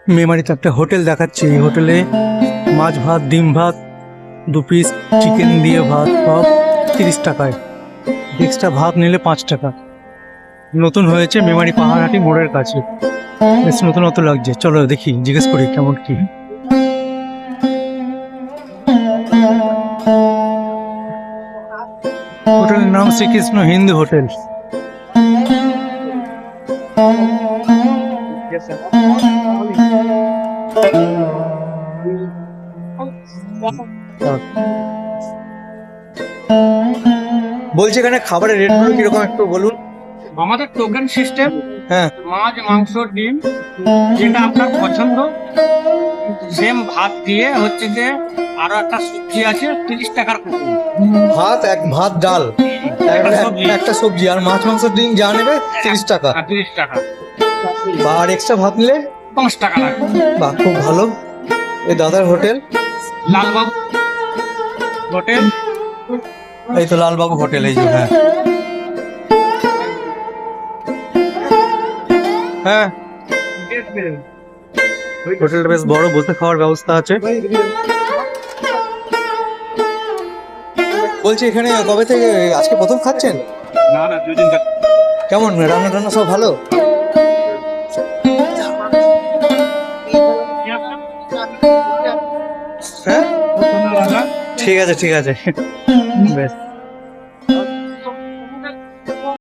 মেমারিতে একটা হোটেল দেখাচ্ছে। এই হোটেলে মাছ ভাত, ডিম ভাত, 2 পিস চিকেন দিয়ে ভাত সব 30 টাকায়। এক্সট্রা ভাত নিলে 5 টাকা। নতুন হয়েছে মেমারি পাহাড়হাটি মোড়ের কাছে। বেশ নতুন লাগছে। চলো দেখি, জিজ্ঞেস করি কেমন কি। হোটেলের নাম শ্রীকৃষ্ণ হিন্দু হোটেল। বলছি এখানে খাবারের রেটগুলো কিরকম একটু বলুন। আমাদের টোকেন সিস্টেম। হ্যাঁ, মাছ, মাংস, ডিম যেটা আপনার পছন্দ, সেম ভাত দিয়ে হচ্ছে যে আরো একটা সবজি আছে 30 টাকার কুকুর। ভাত ডাল একটা সবজি আর মাছ মাংস ডিম যা নেবে 30 টাকা। 30 টাকা। আর এক্সট্রা ভাত নিলে 5 টাকা লাগবে। বাহ, খুব ভালো। এই দাদার হোটেল লালবাবু হোটেল। এই তো লালবাবু হোটেল, এই যে। হ্যাঁ হ্যাঁ, হোটেলটা বেশ বড়, বসে খাওয়ার ব্যবস্থা আছে। বলছি এখানে কবে থেকে, আজকে প্রথম খাচ্ছেন? না 2 দিন। কেমন রান্না টান্না সব ভালো? হ্যাঁ, ঠিক আছে বেশ।